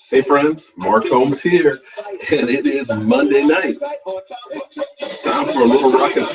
Hey friends, Mark Holmes here, and it is Monday night. Time for a little rockin'.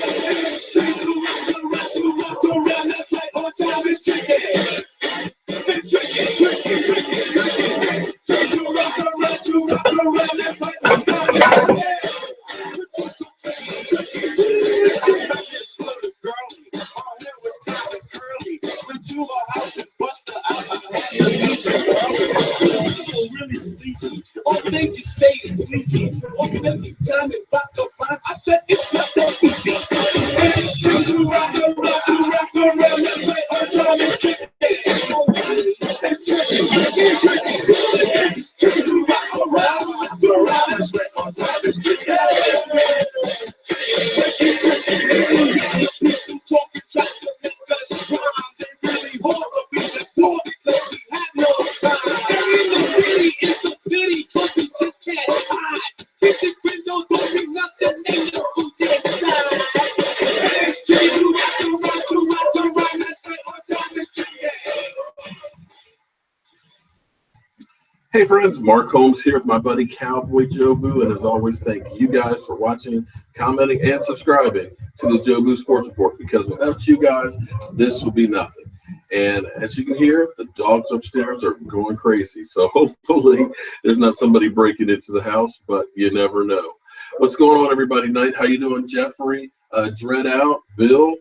Hey friends, Mark Holmes here with my buddy Cowboy Jobu, and as always, thank you guys for watching, commenting, and subscribing to the Jobu Sports Report, because without you guys, this would be nothing. And as you can hear, the dogs upstairs are going crazy, so hopefully there's not somebody breaking into the house, but you never know. What's going on, everybody tonight? How you doing, Jeffrey, Dread Out, Bill,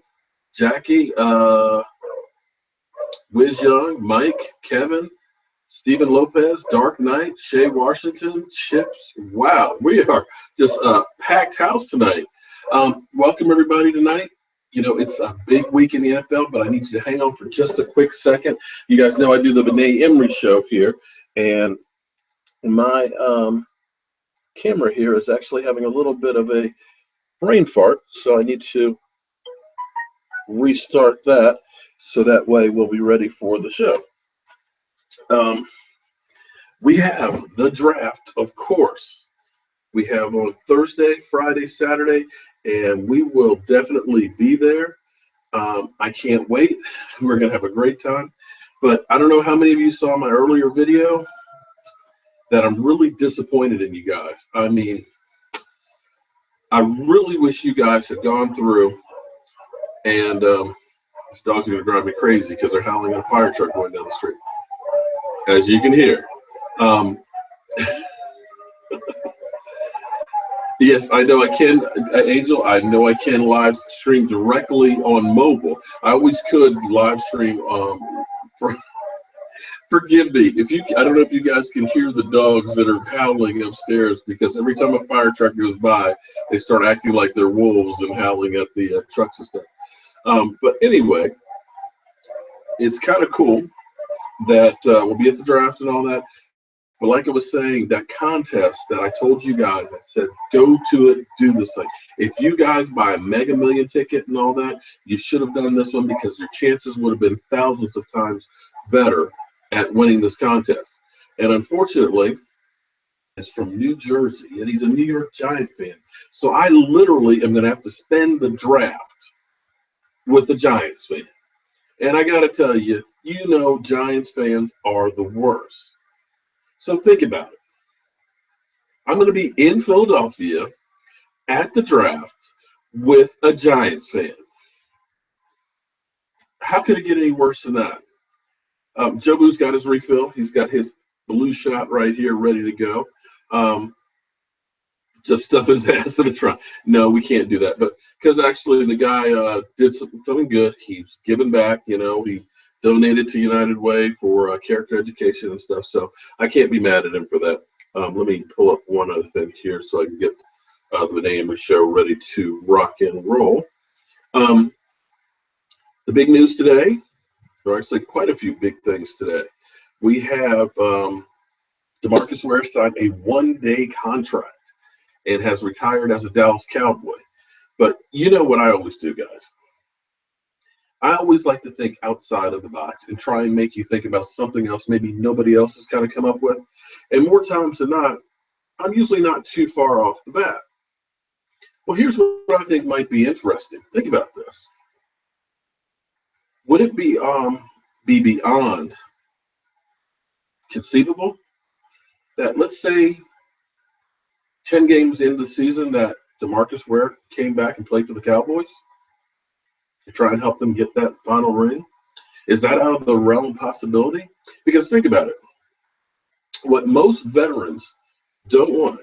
Jackie, Wiz Young, Mike, Kevin, Stephen Lopez, Dark Knight, Shay Washington, Chips. Wow, we are just a packed house tonight. Welcome everybody tonight. You know, it's a big week in the NFL, but I need you to hang on for just a quick second. You guys know I do the Benet Emery show here, and my camera here is actually having a little bit of a brain fart, so I need to restart that so that way we'll be ready for the show. We have the draft, of course. We have on Thursday, Friday, Saturday, and we will definitely be there. I can't wait. We're going to have a great time. But I don't know how many of you saw my earlier video that I'm really disappointed in you guys. I mean, I really wish you guys had gone through, and these dogs are going to drive me crazy because they're howling at a fire truck going down the street, as you can hear. Yes, I know I can, Angel. I know I can live stream directly on mobile. I always could live stream. Forgive me if you. I don't know if you guys can hear the dogs that are howling upstairs, because every time a fire truck goes by, they start acting like they're wolves and howling at the trucks and stuff. But anyway, it's kind of cool that we'll be at the draft and all that. But like I was saying, that contest that I told you guys, I said, go to it, do this thing. If you guys buy a Mega Million ticket and all that, you should have done this one, because your chances would have been thousands of times better at winning this contest. And unfortunately, it's from New Jersey, and he's a New York Giant fan. So I literally am going to have to spend the draft with the Giants fan. And I got to tell you, you know, Giants fans are the worst. So think about it. I'm going to be in Philadelphia at the draft with a Giants fan. How could it get any worse than that? Jobu's got his refill. He's got his blue shot right here ready to go. Just stuff his ass in the trunk. No, we can't do that. But because actually the guy did something good. He's given back. You know, he donated to United Way for character education and stuff. So I can't be mad at him for that. Let me pull up one other thing here so I can get the Benet Emery show ready to rock and roll. The big news today, or actually quite a few big things today. We have DeMarcus Ware signed a one-day contract and has retired as a Dallas Cowboy. But you know what I always do, guys. I always like to think outside of the box and try and make you think about something else maybe nobody else has kind of come up with. And more times than not, I'm usually not too far off the bat. Well, here's what I think might be interesting. Think about this. Would it be beyond conceivable that, let's say, 10 games into the season that DeMarcus Ware came back and played for the Cowboys to try and help them get that final ring? Is that out of the realm of possibility? Because think about it. What most veterans don't want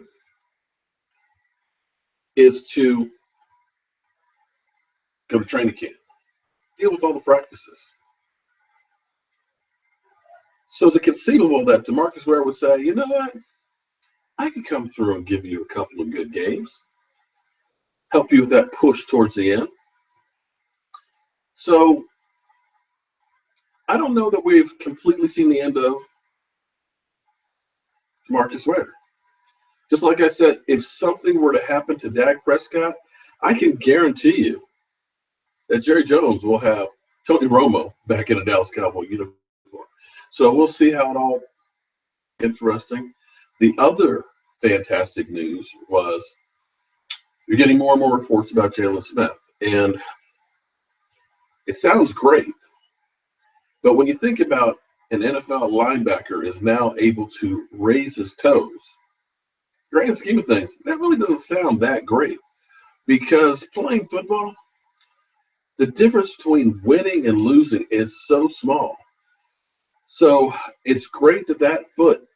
is to go to training camp, deal with all the practices. So is it conceivable that DeMarcus Ware would say, you know what, I can come through and give you a couple of good games, help you with that push towards the end? So I don't know that we've completely seen the end of DeMarcus Ware. Just like I said, if something were to happen to Dak Prescott, I can guarantee you that Jerry Jones will have Tony Romo back in a Dallas Cowboy uniform. So we'll see how it all interesting. The other fantastic news was you're getting more and more reports about Jalen Smith. And it sounds great. But when you think about an NFL linebacker is now able to raise his toes, grand scheme of things, that really doesn't sound that great. Because playing football, the difference between winning and losing is so small. So it's great that that foot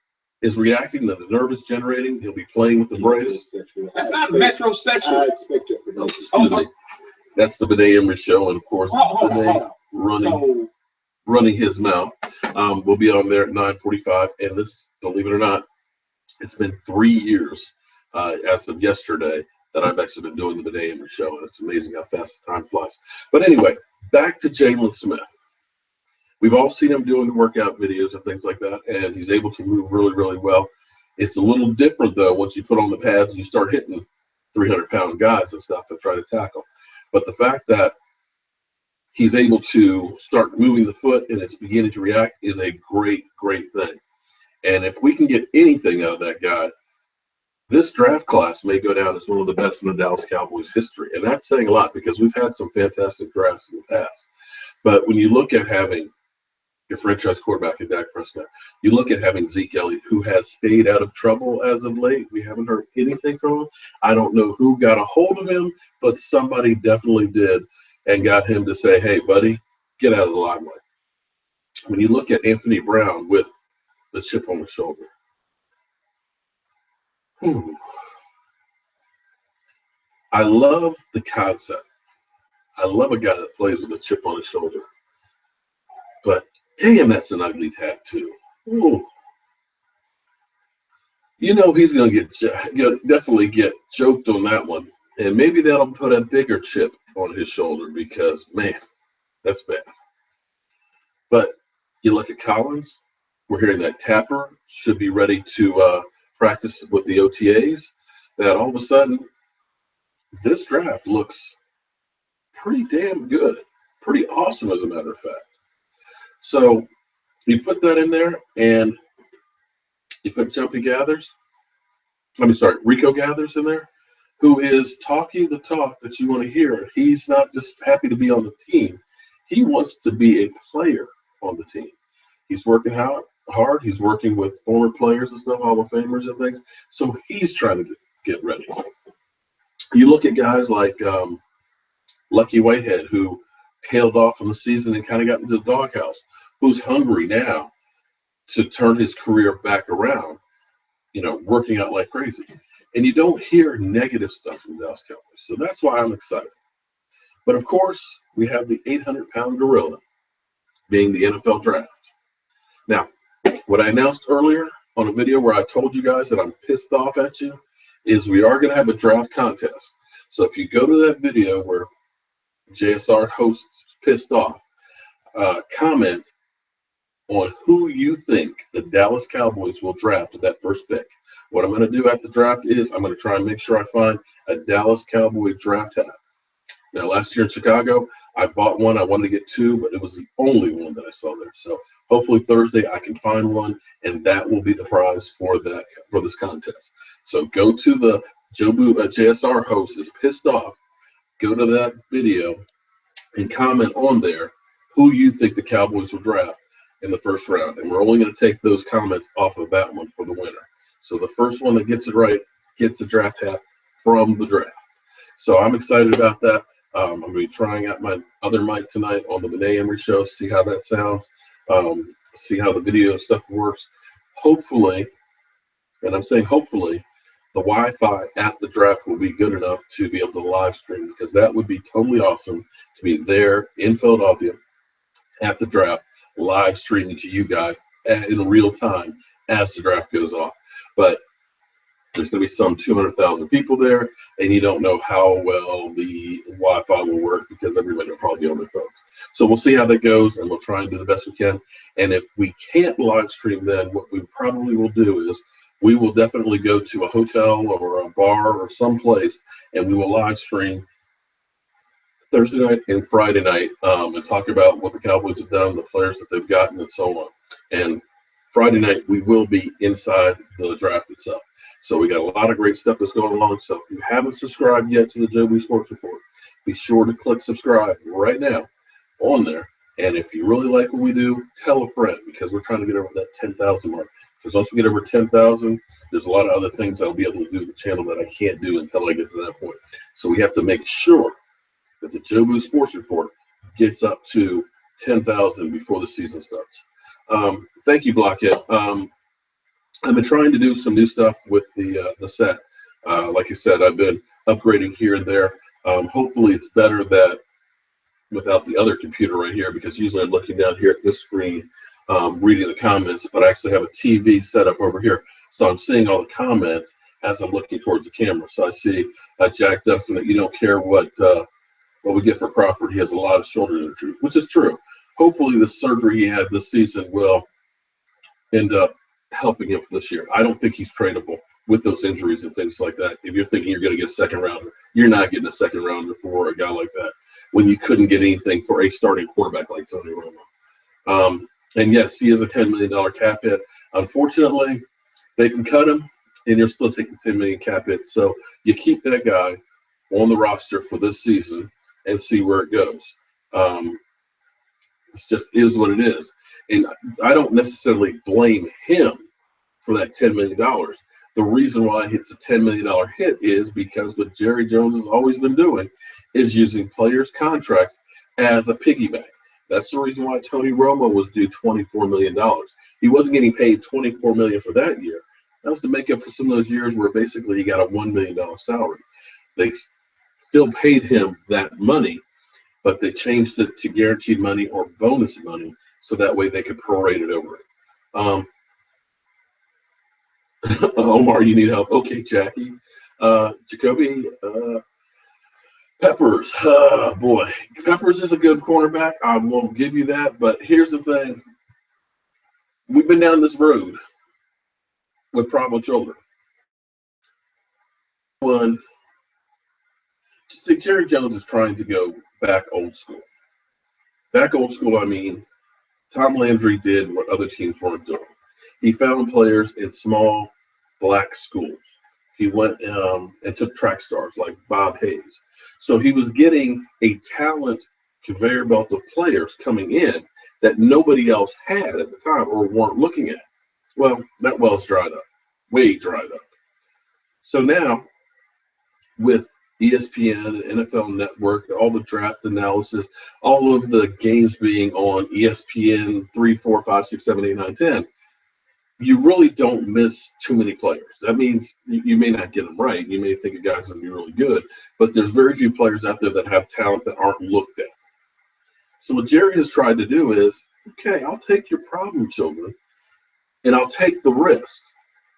is reacting to the nerve it's generating. He'll be playing with the brace. That's not metrosexual. I expect it. Oh, excuse me. That's the Bidet Emery Show, and of course, Bidet running his mouth. We'll be on there at 9:45, and this, believe it or not, it's been 3 years as of yesterday that I've actually been doing the Bidet Emery Show, and it's amazing how fast the time flies. But anyway, back to Jalen Smith. We've all seen him doing the workout videos and things like that, and he's able to move really, really well. It's a little different, though, once you put on the pads and you start hitting 300-pound guys and stuff and try to tackle. But the fact that he's able to start moving the foot and it's beginning to react is a great, great thing. And if we can get anything out of that guy, this draft class may go down as one of the best in the Dallas Cowboys history. And that's saying a lot because we've had some fantastic drafts in the past. But when you look at having your franchise quarterback in Dak Prescott, you look at having Zeke Elliott, who has stayed out of trouble as of late. We haven't heard anything from him. I don't know who got a hold of him, but somebody definitely did and got him to say, hey, buddy, get out of the limelight. When you look at Anthony Brown with the chip on his shoulder, I love the concept. I love a guy that plays with a chip on his shoulder. But damn, that's an ugly tattoo. Ooh. You know he's going to definitely get choked on that one. And maybe that'll put a bigger chip on his shoulder because, man, that's bad. But you look at Collins, we're hearing that Tapper should be ready to practice with the OTAs, that all of a sudden this draft looks pretty damn good, pretty awesome as a matter of fact. So you put that in there and you put Rico Gathers in there, who is talking the talk that you want to hear. He's not just happy to be on the team. He wants to be a player on the team. He's working hard. He's working with former players and stuff, Hall of Famers and things. So he's trying to get ready. You look at guys like Lucky Whitehead, who tailed off from the season and kind of got into the doghouse, who's hungry now to turn his career back around, working out like crazy. And you don't hear negative stuff from the Dallas Cowboys. So that's why I'm excited. But, of course, we have the 800-pound gorilla being the NFL draft. Now, what I announced earlier on a video where I told you guys that I'm pissed off at you is we are going to have a draft contest. So if you go to that video where JSR hosts pissed off, comment on who you think the Dallas Cowboys will draft at that first pick. What I'm going to do at the draft is I'm going to try and make sure I find a Dallas Cowboy draft hat. Now, last year in Chicago, I bought one. I wanted to get two, but it was the only one that I saw there. So hopefully Thursday I can find one, and that will be the prize for this contest. So go to the Jobu JSR host is pissed off. Go to that video and comment on there who you think the Cowboys will draft. in the first round, and we're only going to take those comments off of that one for the winner. So the first one that gets it right gets a draft hat from the draft. So I'm excited about that. I'm going to be trying out my other mic tonight on the Benet Emery show, see how that sounds, see how the video stuff works. Hopefully, and I'm saying hopefully, the Wi-Fi at the draft will be good enough to be able to live stream, because that would be totally awesome to be there in Philadelphia at the draft, live streaming to you guys in real time as the draft goes off. But there's going to be some 200,000 people there, and you don't know how well the Wi-Fi will work because everybody will probably be on their phones. So we'll see how that goes, and we'll try and do the best we can. And if we can't live stream, then what we probably will do is we will definitely go to a hotel or a bar or someplace, and we will live stream Thursday night and Friday night, and talk about what the Cowboys have done, the players that they've gotten, and so on. And Friday night, we will be inside the draft itself. So we got a lot of great stuff that's going along. So if you haven't subscribed yet to the Jobu Sports Report, be sure to click subscribe right now on there. And if you really like what we do, tell a friend, because we're trying to get over that 10,000 mark. Because once we get over 10,000, there's a lot of other things I'll be able to do with the channel that I can't do until I get to that point. So we have to make sure that the Jobu Sports Report gets up to 10,000 before the season starts. Thank you, Blockhead. I've been trying to do some new stuff with the set. Like I said, I've been upgrading here and there. Hopefully it's better that without the other computer right here, because usually I'm looking down here at this screen, reading the comments, but I actually have a TV set up over here. So I'm seeing all the comments as I'm looking towards the camera. So I see Jack Duffin that you don't care what we get for Crawford. He has a lot of shoulder injury, which is true. Hopefully the surgery he had this season will end up helping him for this year. I don't think he's tradable with those injuries and things like that. If you're thinking you're going to get a second rounder, you're not getting a second rounder for a guy like that when you couldn't get anything for a starting quarterback like Tony Romo. And yes, he is a $10 million cap hit. Unfortunately, they can cut him and you'll still take the $10 million cap hit. So you keep that guy on the roster for this season and see where it goes. It just is what it is. And I don't necessarily blame him for that $10 million. The reason why it's a $10 million hit is because what Jerry Jones has always been doing is using players' contracts as a piggyback. That's the reason why Tony Romo was due $24 million. He wasn't getting paid $24 million for that year. That was to make up for some of those years where basically he got a $1 million salary. They still paid him that money, but they changed it to guaranteed money or bonus money so that way they could prorate it over it. Omar, you need help. Okay, Jackie. Jacoby Peppers. Boy, Peppers is a good cornerback. I won't give you that, but here's the thing. We've been down this road with problem children. One, see, Jerry Jones is trying to go back old school. Back old school, I mean, Tom Landry did what other teams weren't doing. He found players in small black schools. He went and took track stars like Bob Hayes. So he was getting a talent conveyor belt of players coming in that nobody else had at the time or weren't looking at. Well, that well's dried up, way dried up. So now with ESPN, NFL Network, all the draft analysis, all of the games being on ESPN 3, 4, 5, 6, 7, 8, 9, 10, you really don't miss too many players. That means you may not get them right. You may think a guy's going to be really good, but there's very few players out there that have talent that aren't looked at. So what Jerry has tried to do is, okay, I'll take your problem children, and I'll take the risk.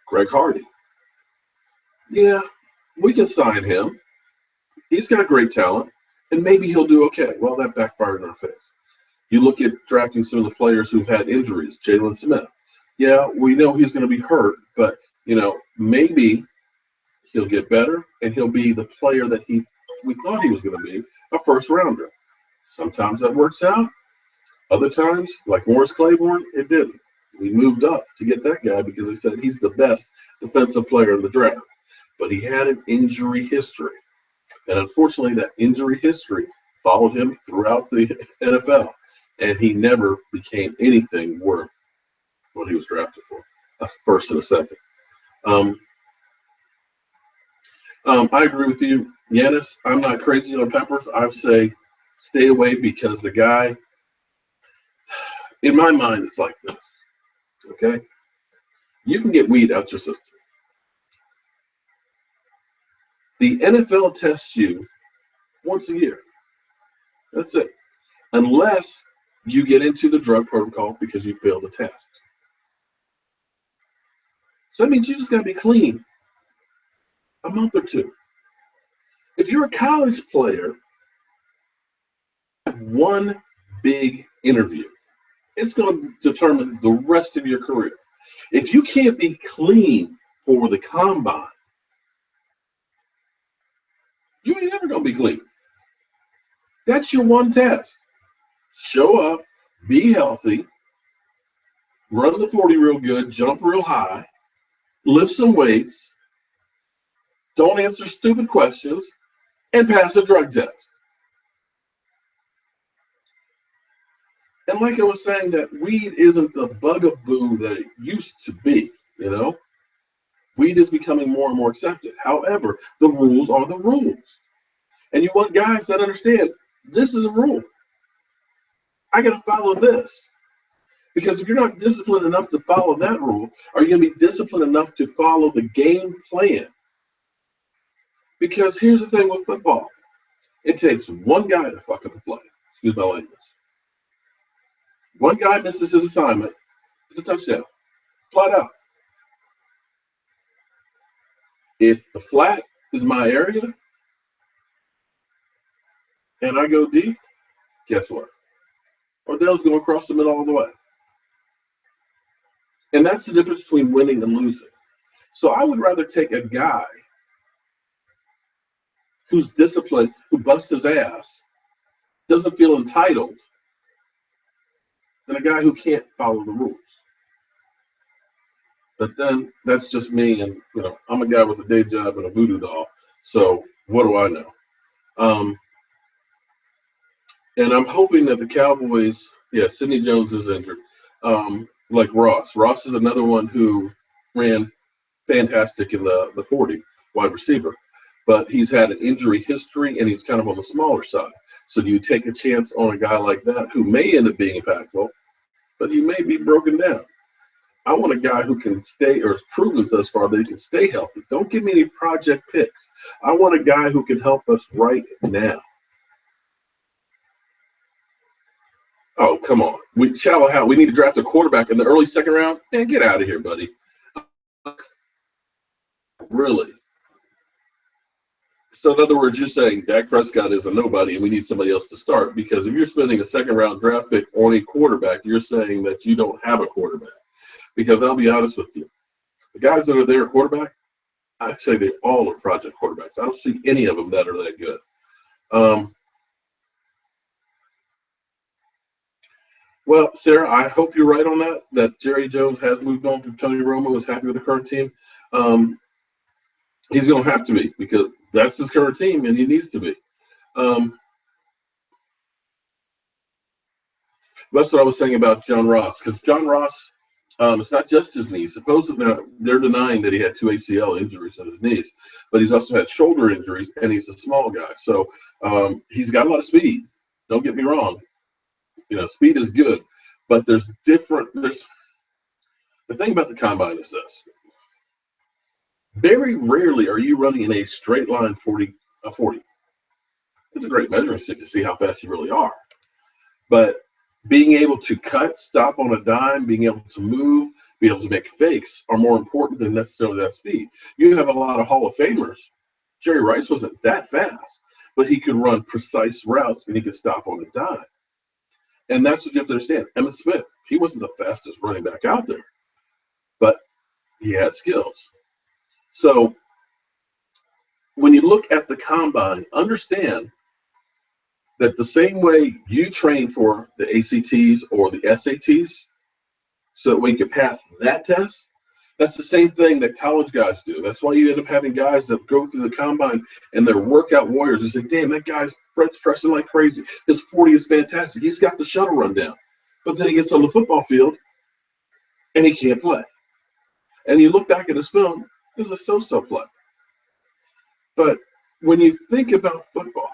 Greg Hardy. Yeah, we can sign him. He's got great talent, and maybe he'll do okay. Well, that backfired in our face. You look at drafting some of the players who've had injuries. Jalen Smith. Yeah, we know he's going to be hurt, but, maybe he'll get better, and he'll be the player that we thought he was going to be, a first rounder. Sometimes that works out. Other times, like Morris Claiborne, it didn't. We moved up to get that guy because they said he's the best defensive player in the draft. But he had an injury history. And unfortunately, that injury history followed him throughout the NFL. and he never became anything worth what he was drafted for. A first and a second. Um, I agree with you, Yanis. I'm not crazy on Peppers. I would say stay away because the guy, in my mind, it's like this. Okay, you can get weed out your system. The NFL tests you once a year. That's it. Unless you get into the drug protocol because you failed the test. So that means you just got to be clean a month or two. If you're a college player, one big interview, it's going to determine the rest of your career. If you can't be clean for the combine, you ain't ever going to be clean. That's your one test. Show up, be healthy, run the 40 real good, jump real high, lift some weights, don't answer stupid questions, and pass a drug test. And like I was saying, that weed isn't the bugaboo that it used to be, you know? Weed is becoming more and more accepted. However, the rules are the rules. And you want guys that understand this is a rule. I got to follow this. Because if you're not disciplined enough to follow that rule, are you going to be disciplined enough to follow the game plan? Because here's the thing with football. It takes one guy to fuck up a play. Excuse my language. One guy misses his assignment. It's a touchdown. Flat out. If the flat is my area and I go deep, guess what? Odell's going across the middle all the way. And that's the difference between winning and losing. So I would rather take a guy who's disciplined, who busts his ass, doesn't feel entitled, than a guy who can't follow the rules. But then that's just me, and I'm a guy with a day job and a voodoo doll. So what do I know? And I'm hoping that the Cowboys, Sidney Jones is injured, like Ross. Ross is another one who ran fantastic in the 40 wide receiver, but he's had an injury history and he's kind of on the smaller side. So do you take a chance on a guy like that who may end up being impactful, but he may be broken down? I want a guy who can stay, or has proven thus far that he can stay healthy. Don't give me any project picks. I want a guy who can help us right now. Oh, come on. We need to draft a quarterback in the early second round? Man, get out of here, buddy. Really? So in other words, you're saying Dak Prescott is a nobody and we need somebody else to start, because if you're spending a second round draft pick on a quarterback, you're saying that you don't have a quarterback. Because I'll be honest with you, the guys that are there at quarterback, I'd say they all are project quarterbacks. I don't see any of them that are that good. Well, Sarah, I hope you're right on that Jerry Jones has moved on from Tony Romo, is happy with the current team. He's going to have to be, because that's his current team, and he needs to be. That's what I was saying about John Ross, because John Ross, it's not just his knees. Supposedly, they're denying that he had 2 ACL injuries in his knees, but he's also had shoulder injuries, and he's a small guy. So he's got a lot of speed. Don't get me wrong. Speed is good, but there's the thing about the combine is this. Very rarely are you running in a straight line 40. It's a great measuring stick to see how fast you really are. But being able to cut, stop on a dime, being able to move, be able to make fakes are more important than necessarily that speed. You have a lot of Hall of Famers. Jerry Rice wasn't that fast, but he could run precise routes and he could stop on a dime. And that's what you have to understand. Emmitt Smith, he wasn't the fastest running back out there, but he had skills. So when you look at the combine, understand that the same way you train for the ACTs or the SATs, so that we can pass that test, that's the same thing that college guys do. That's why you end up having guys that go through the combine and they're workout warriors. They say, damn, that guy's Brett's pressing like crazy. His 40 is fantastic. He's got the shuttle run down. But then he gets on the football field and he can't play. And you look back at his film, it was a so-so play. But when you think about football,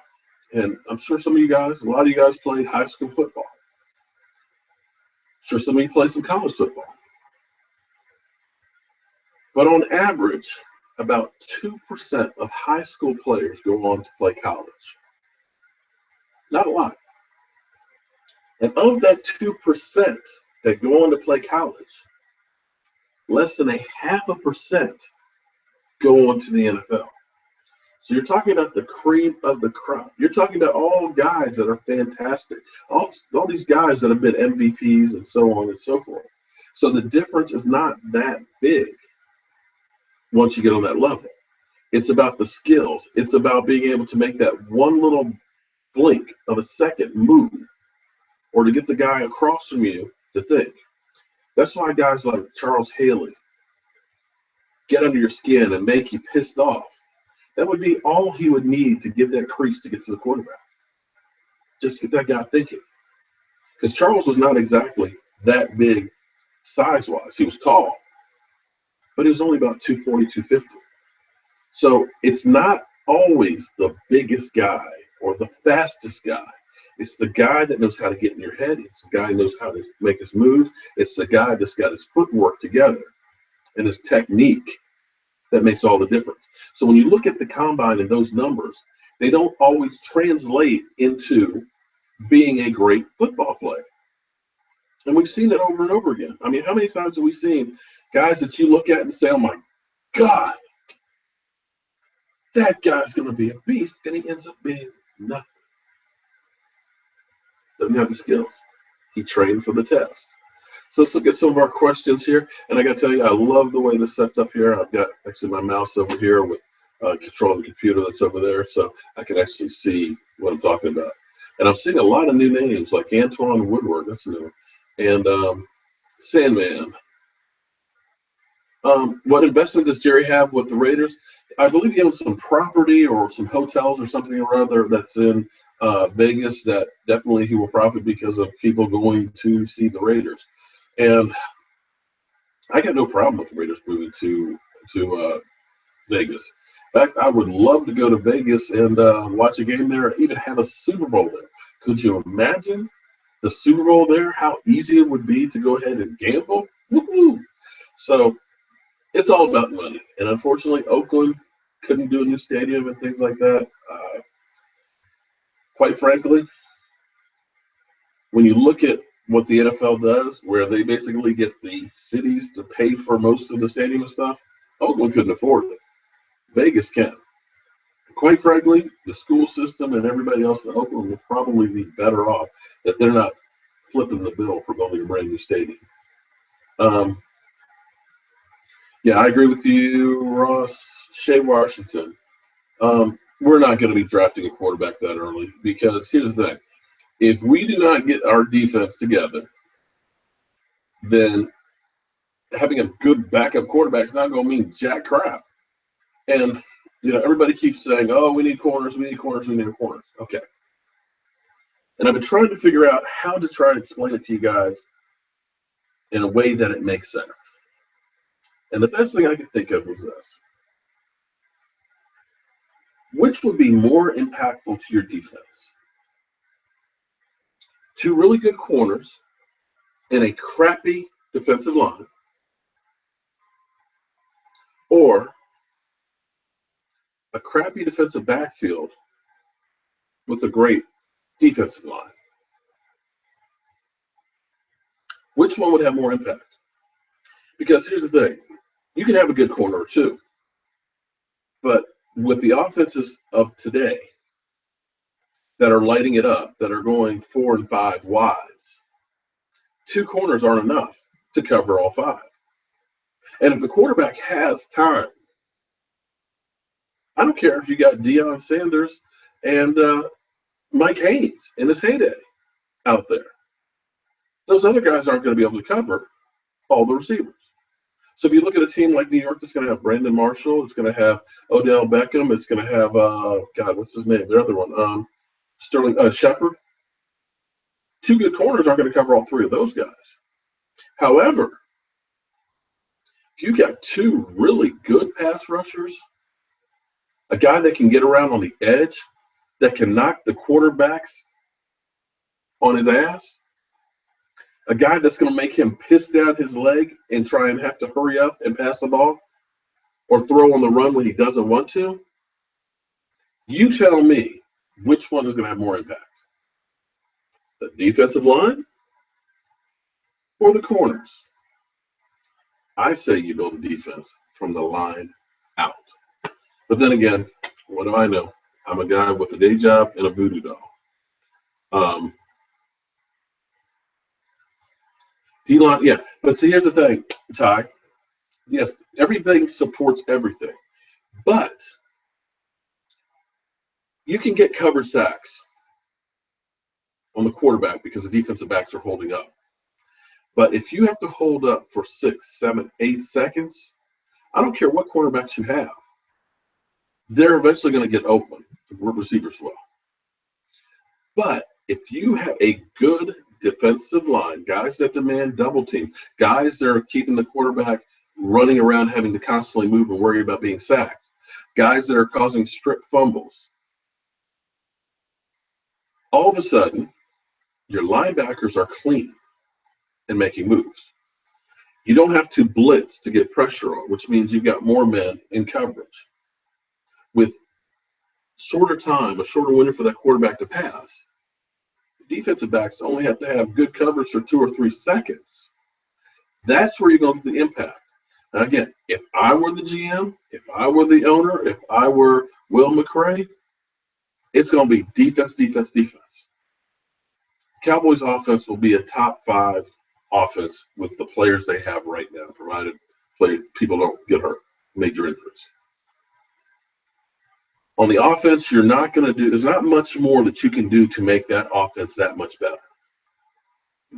and I'm sure some of you guys, a lot of you guys played high school football. I'm sure some of you played some college football. But on average, about 2% of high school players go on to play college. Not a lot. And of that 2% that go on to play college, less than 0.5% go on to the NFL. So you're talking about the cream of the crop. You're talking about all guys that are fantastic, all these guys that have been MVPs and so on and so forth. So the difference is not that big once you get on that level. It's about the skills. It's about being able to make that one little blink of a second move or to get the guy across from you to think. That's why guys like Charles Haley get under your skin and make you pissed off. That would be all he would need to get that crease to get to the quarterback. Just get that guy thinking. Because Charles was not exactly that big size-wise. He was tall, but he was only about 240, 250. So it's not always the biggest guy or the fastest guy. It's the guy that knows how to get in your head. It's the guy who knows how to make his move. It's the guy that's got his footwork together and his technique that makes all the difference. So when you look at the combine and those numbers, they don't always translate into being a great football player. And we've seen it over and over again. I mean, how many times have we seen guys that you look at and say, oh my God, that guy's going to be a beast, and he ends up being nothing. Doesn't have the skills. He trained for the test. So let's look at some of our questions here. And I got to tell you, I love the way this sets up here. I've got actually my mouse over here with controlling the computer that's over there, so I can actually see what I'm talking about. And I'm seeing a lot of new names like Antoine Woodward, that's new, and Sandman. What investment does Jerry have with the Raiders? I believe he owns some property or some hotels or something or other that's in Vegas that definitely he will profit because of people going to see the Raiders. And I got no problem with the Raiders moving to Vegas. In fact, I would love to go to Vegas and watch a game there, or even have a Super Bowl there. Could you imagine the Super Bowl there? How easy it would be to go ahead and gamble? Woo-hoo! So it's all about money. And unfortunately, Oakland couldn't do a new stadium and things like that. Quite frankly, when you look at what the NFL does, where they basically get the cities to pay for most of the stadium and stuff, Oakland couldn't afford it. Vegas can. Quite frankly, the school system and everybody else in Oakland will probably be better off that they're not flipping the bill for building a brand new stadium. Yeah, I agree with you, Ross. Shea Washington. We're not going to be drafting a quarterback that early because here's the thing. If we do not get our defense together, then having a good backup quarterback is not going to mean jack crap. And, everybody keeps saying, oh, we need corners, we need corners, we need corners. Okay. And I've been trying to figure out how to try and explain it to you guys in a way that it makes sense. And the best thing I could think of was this. Which would be more impactful to your defense? Two really good corners and a crappy defensive line, or a crappy defensive backfield with a great defensive line? Which one would have more impact? Because here's the thing. You can have a good corner or two, but with the offenses of today that are lighting it up, that are going 4 and 5 wides, 2 corners aren't enough to cover all 5. And if the quarterback has time, I don't care if you got Deion Sanders and Mike Haynes in his heyday out there. Those other guys aren't going to be able to cover all the receivers. So if you look at a team like New York, it's going to have Brandon Marshall, it's going to have Odell Beckham, it's going to have God, what's his name? The other one, Sterling Shepard. Two good corners aren't going to cover all three of those guys. However, if you got two really good pass rushers, a guy that can get around on the edge, that can knock the quarterbacks on his ass, a guy that's going to make him piss down his leg and try and have to hurry up and pass the ball or throw on the run when he doesn't want to, you tell me which one is going to have more impact. The defensive line or the corners? I say you build a defense from the line out. But then again, what do I know? I'm a guy with a day job and a voodoo doll. D-line, yeah. But see, here's the thing, Ty. Yes, everything supports everything. But you can get cover sacks on the quarterback because the defensive backs are holding up. But if you have to hold up for 6, 7, 8 seconds, I don't care what quarterbacks you have. They're eventually going to get open. The receivers will. But if you have a good defensive line, guys that demand double team, guys that are keeping the quarterback running around, having to constantly move and worry about being sacked, guys that are causing strip fumbles, all of a sudden, your linebackers are clean and making moves. You don't have to blitz to get pressure on, which means you've got more men in coverage. With shorter time, a shorter window for that quarterback to pass, defensive backs only have to have good coverage for 2 or 3 seconds. That's where you're going to get the impact. Now, again, if I were the GM, if I were the owner, if I were Will McRae, it's going to be defense, defense, defense. Cowboys offense will be a top 5 offense with the players they have right now, provided people don't get hurt, major injuries. On the offense, you're not going to do, there's not much more that you can do to make that offense that much better.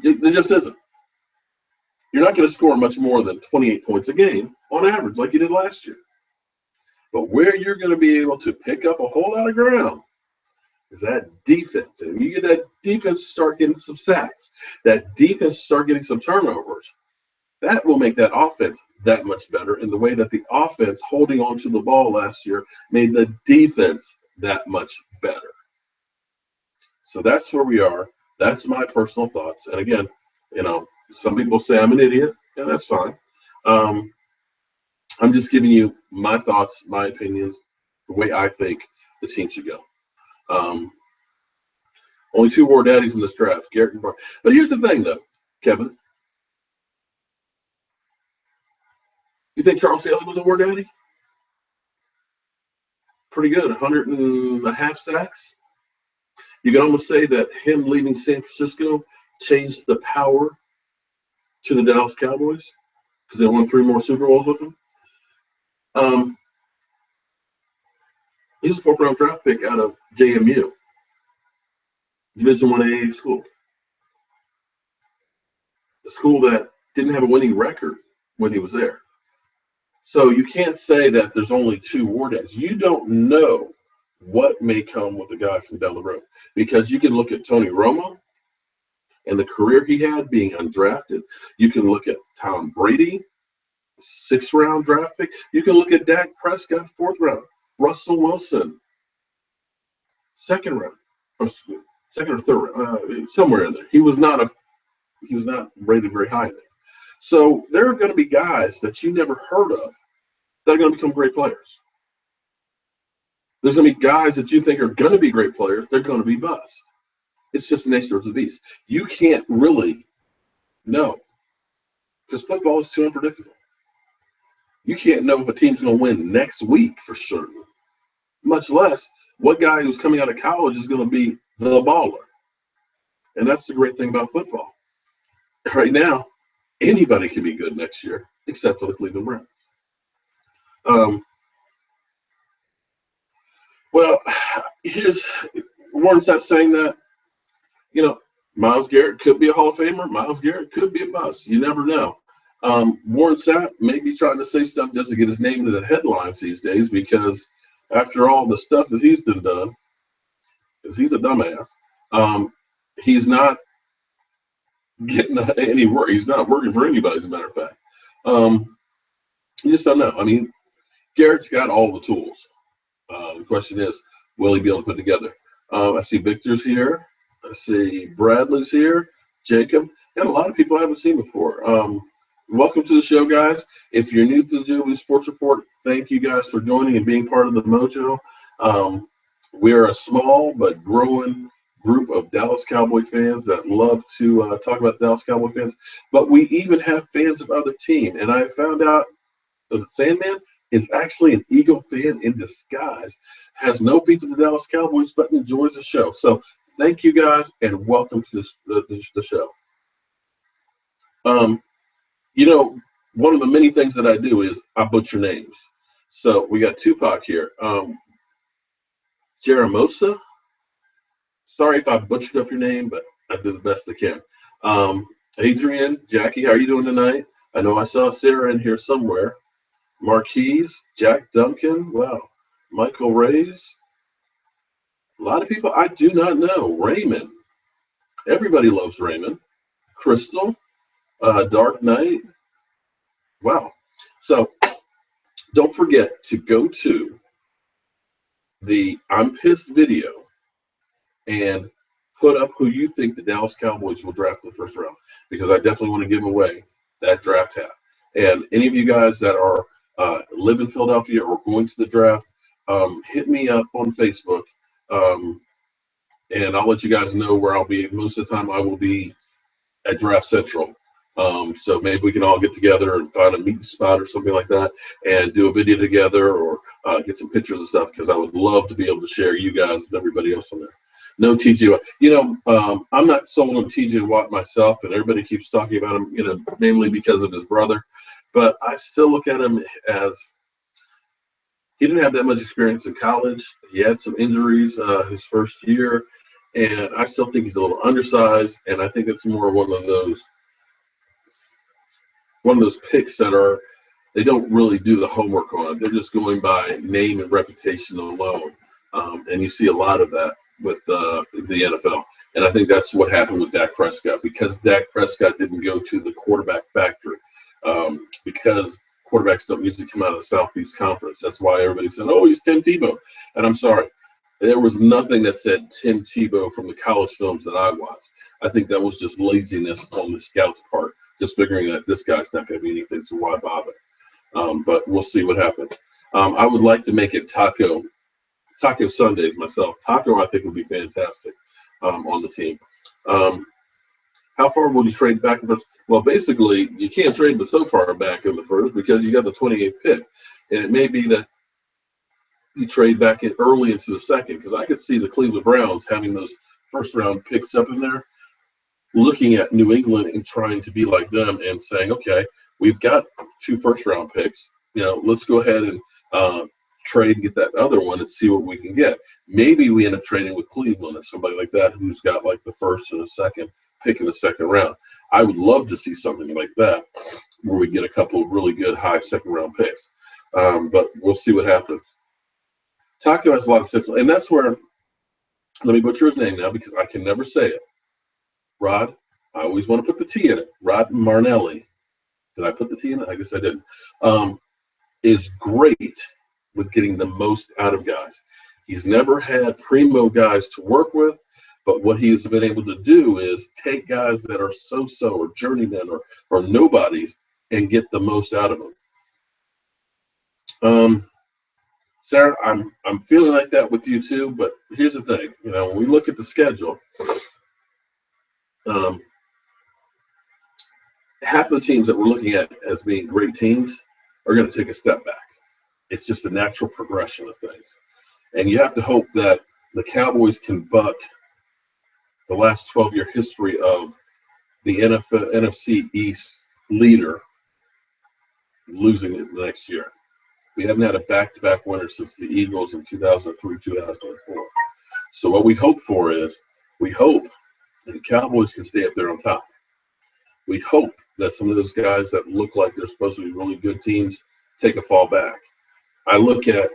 There just isn't. You're not going to score much more than 28 points a game on average like you did last year. But where you're going to be able to pick up a whole lot of ground is that defense. And if you get that defense start getting some sacks, that defense start getting some turnovers, that will make that offense that much better in the way that the offense holding on to the ball last year made the defense that much better. So that's where we are. That's my personal thoughts. And again, some people say I'm an idiot, and that's fine. I'm just giving you my thoughts, my opinions, the way I think the team should go. Only 2 war daddies in this draft, Garrett and Bart. But here's the thing, though, Kevin. You think Charles Haley was a war daddy? Pretty good, 100.5 sacks. You can almost say that him leaving San Francisco changed the power to the Dallas Cowboys because they won 3 more Super Bowls with him. He's a 4th-round draft pick out of JMU, Division I AA school. A school that didn't have a winning record when he was there. So you can't say that there's only 2 war daddies. You don't know what may come with the guy from down the road. Because you can look at Tony Romo and the career he had being undrafted. You can look at Tom Brady, 6th-round draft pick. You can look at Dak Prescott, 4th round. Russell Wilson, 2nd round, or 2nd or 3rd round, somewhere in there. He was not rated very highly. So there are going to be guys that you never heard of that are going to become great players. There's going to be guys that you think are going to be great players. They're going to be bust. It's just the nature of the beast. You can't really know because football is too unpredictable. You can't know if a team's going to win next week for certain, much less what guy who's coming out of college is going to be the baller. And that's the great thing about football. Right now, anybody can be good next year except for the Cleveland Browns. Well, here's Warren Sapp saying that, Myles Garrett could be a Hall of Famer. Myles Garrett could be a bust. You never know. Warren Sapp may be trying to say stuff just to get his name into the headlines these days because after all the stuff that he's done, because he's a dumbass. He's not getting any work. He's not working for anybody, as a matter of fact. You just don't know. I mean, Garrett's got all the tools. The question is, will he be able to put together? I see Victor's here. I see Bradley's here. Jacob. And a lot of people I haven't seen before. Welcome to the show, guys. If you're new to the Jobu Sports Report, thank you guys for joining and being part of the mojo. We're a small but growing group of Dallas Cowboy fans that love to talk about Dallas Cowboy fans. But we even have fans of other teams. And I found out, was it Sandman? Is actually an Eagle fan in disguise, has no beef with the Dallas Cowboys, but enjoys the show. So thank you guys, and welcome to the show. One of the many things that I do is I butcher names. So we got Tupac here. Jeramosa. Sorry if I butchered up your name, but I do the best I can. Adrian, Jackie, how are you doing tonight? I know I saw Sarah in here somewhere. Marquise, Jack Duncan, wow. Michael Reyes. A lot of people I do not know. Raymond. Everybody loves Raymond. Crystal, Dark Knight. Wow. So don't forget to go to the I'm Pissed video and put up who you think the Dallas Cowboys will draft in the first round, because I definitely want to give away that draft hat. And any of you guys that are live in Philadelphia or going to the draft, hit me up on Facebook, and I'll let you guys know where I'll be. Most of the time, I will be at Draft Central. So maybe we can all get together and find a meeting spot or something like that and do a video together, or get some pictures and stuff, because I would love to be able to share you guys with everybody else on there. No TJ Watt. I'm not sold on TJ Watt myself, and everybody keeps talking about him, mainly because of his brother. But I still look at him as he didn't have that much experience in college. He had some injuries his first year, and I still think he's a little undersized. And I think it's more one of those picks that they don't really do the homework on. They're just going by name and reputation alone. And you see a lot of that with the NFL. And I think that's what happened with Dak Prescott, because Dak Prescott didn't go to the quarterback factory, because quarterbacks don't usually come out of the Southeast Conference. That's why everybody said, oh, he's Tim Tebow. And I'm sorry. There was nothing that said Tim Tebow from the college films that I watched. I think that was just laziness on the scouts' part, just figuring that this guy's not going to be anything, so why bother? But we'll see what happens. I would like to make it Taco Sundays myself. Taco, I think, would be fantastic on the team. How far would you trade back in the first? Well, basically, you can't trade but so far back in the first, because you got the 28th pick. And it may be that you trade back in early into the second, because I could see the Cleveland Browns having those first-round picks up in there, looking at New England and trying to be like them and saying, okay, we've got 2 first-round picks. Let's go ahead and trade and get that other one and see what we can get. Maybe we end up trading with Cleveland or somebody like that who's got like the first or the second pick in the second round. I would love to see something like that where we get a couple of really good high second-round picks. But we'll see what happens. Taco has a lot of potential, and that's where, let me butcher his name now because I can never say it. Rod, I always want to put the T in it. Rod Marnelli. Did I put the T in it? I guess I didn't. Is great with getting the most out of guys. He's never had primo guys to work with, but what he has been able to do is take guys that are so-so or journeymen or nobodies and get the most out of them. Sarah, I'm feeling like that with you too, but here's the thing. When we look at the schedule, half of the teams that we're looking at as being great teams are going to take a step back. It's just a natural progression of things. And you have to hope that the Cowboys can buck the last 12-year history of the NFC East leader losing it the next year. We haven't had a back-to-back winner since the Eagles in 2003, 2004. So what we hope for is, we hope that the Cowboys can stay up there on top. We hope that some of those guys that look like they're supposed to be really good teams take a fall back. I look at